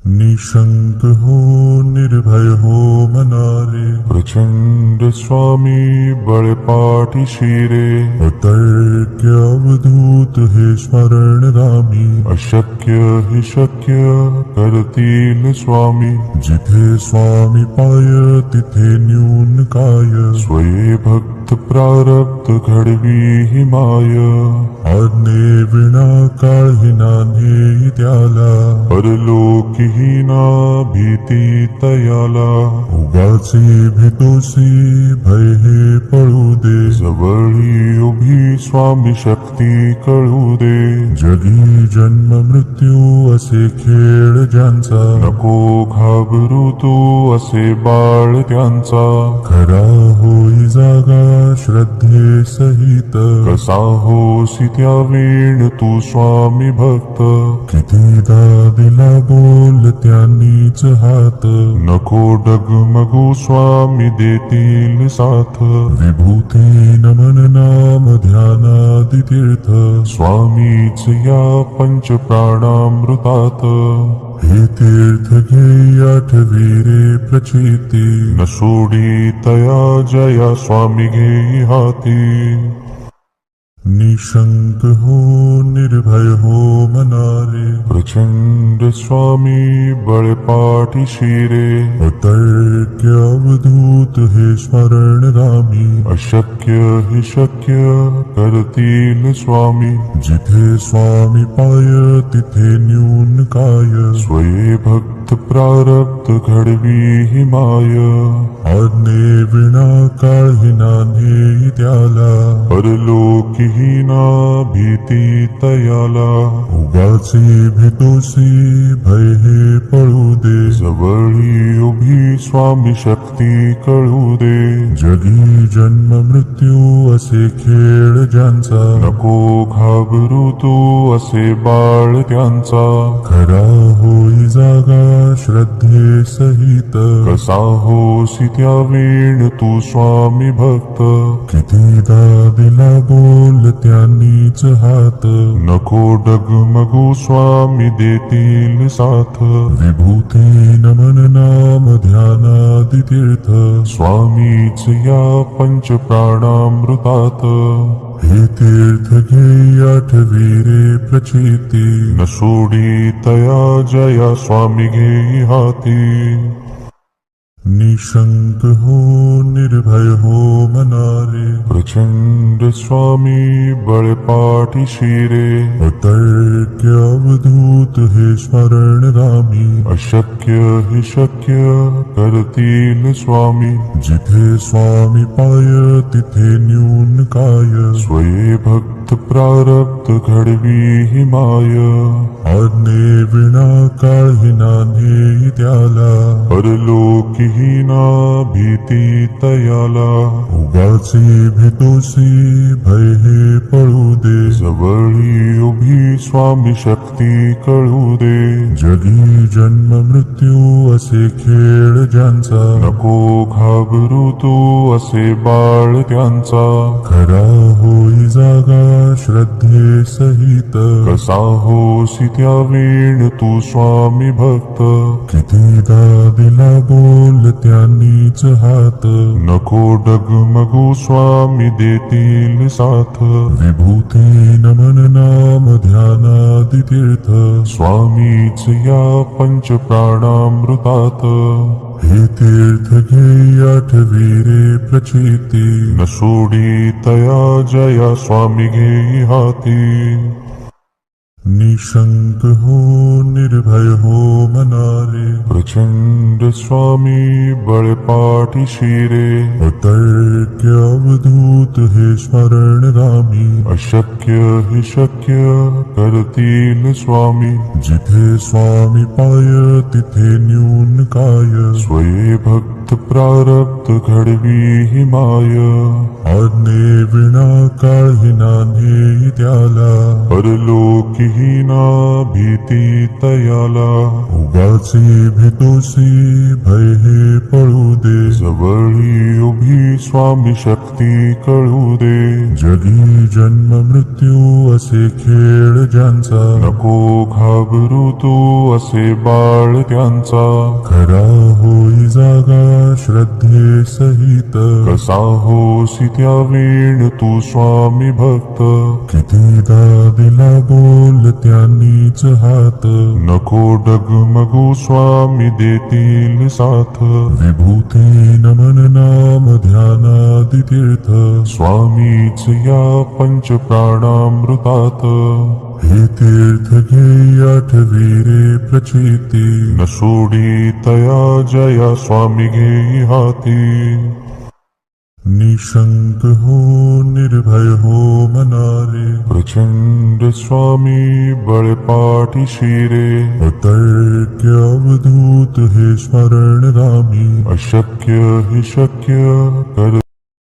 निशंक हो निर्भय हो मनारे, प्रचंड स्वामी बळपाठी शिरे. अतर्क्य अवधूत हे स्मरणगामी, अशक्य हि शक्य करतील स्वामी. जिथे स्वामी पाय तिथे न्यून काय, स्वये भक्त प्रारब्ध घडवी हि माय. आज्ञे विना काळही नान्हे त्याला, परलोकी हीना भीती तयाला. उगाचे भीतोसी भय हे पळू दे, जवळी उभी स्वामी शक्ती कळू दे. जगी जन्म मृत्यू असे खेळ ज्यांचा, नको घाबरू तू असे बाळ त्यांचा. खरा होई जागा श्रद्धे सहित, कसा होसी त्या वेळ तू स्वामी भक्त. कितीदा दिला बोल त्यांनीच हात, नको डगमगू स्वामी देतील साथ. विभूती नमन नाम ध्यानादि तीर्थ, स्वामीच या पंच प्राणामृतात. हे तीर्थ घे आठवी रे प्रचिती, न सोडी तया जया स्वामी घे हाती. निशंक हो निर्भय हो मनारे, प्रचंड स्वामी बळपाठी शिरे. अतर्क्य अवधूत हे स्मरणगामी, अशक्य हि शक्य करतील स्वामी. जिथे स्वामी पाय तिथे न्यून काय, स्वये भक्त प्रारब्ध घडवी हि माय. आज्ञे विना काळही नान्हे त्याला, परलोकी हीना भीती तयाला. उगाचे भीतोसी भय हे पळू दे, जवळी उभी स्वामी शक्ती कळू दे. जगी जन्म मृत्यू असे खेळ ज्यांचा, नको घाबरू तू असे बाळ त्यांचा. खरा होई जागा श्रद्धे सहित, कसा होसी त्या वेळ तू स्वामी भक्त. कितीदा दिला बोल त्यांनीच हात, नको डगमगू स्वामी देतील साथ. विभूती नमन नाम ध्यानादि तीर्थ, स्वामीच या पंच प्राणामृतात. हे तीर्थ घे आठवी रे प्रचिती, न सोडी तया जया स्वामी घे हाती. निशंक हो निर्भय हो मनारे, प्रचंड स्वामी बळपाठी शिरे. अतर्क्य अवधूत हे स्मरणगामी, अशक्य हि शक्य करतील स्वामी. जिथे स्वामी पाय तिथे न्यून काय, स्वये भक्त प्रारब्ध घडवी हि माय. आज्ञे विना काळही नान्हे त्याला, परलोकी हीना भीती तयाला. उगाचे भीतोसी भय हे पळू दे, जवळी उभी स्वामी शक्ती कळू दे. जगी जन्म मृत्यू असे खेळ ज्यांचा, नको घाबरू तू असे बाळ त्यांचा. खरा होई जागा श्रद्धे सहित, कसा होसी त्या वेळ तू स्वामी भक्त. कितीदा दिला बोल त्यांनीच हात, नको डगमगू स्वामी देतील साथ. विभूती नमन नाम ध्यानादि तीर्थ, स्वामीच या पंच प्राणामृतात. हे तीर्थ घे आठवी रे प्रचिती, न सोडी तया जया स्वामी घे हाती. निशंक हो निर्भय हो मनारे, प्रचंड स्वामी बळपाठी शिरे. अतर्क्य अवधूत हे स्मरणगामी, अशक्य हि शक्य करतील स्वामी. जिथे स्वामी पाय तिथे न्यून काय, स्वये भक्त प्रारब्ध घडवी हि माय. आज्ञे विना काळही नान्हे त्याला, परलोकी हीना भीती तयाला. उगाचे तोसी भय हे पळू दे. जवळी उभी स्वामी शक्ती कळू दे. जगी जन्म मृत्यू असे खेळ ज्यांचा, नको घाबरू तू असे बाळ त्यांचा. खरा होई जागा श्रद्धे सहित, कसा होसी त्या वेळ तू स्वामी भक्त. कितीदा दिला बोल त्यांनीच हात, नको डगमगू स्वामी देतील साथ. विभूती नमन नाम ध्यानादि तीर्थ, स्वामीच या पंच प्राणामृतात. हे तीर्थ घे आठवी रे प्रचिती, न सोडी तया जया स्वामी घेई हाती. निशंक हो निर्भय हो मनारे, प्रचंड स्वामी बळपाठी शिरे. अतर्क्य अवधूत हे स्मरण रामी, अशक्य हि शक्य कर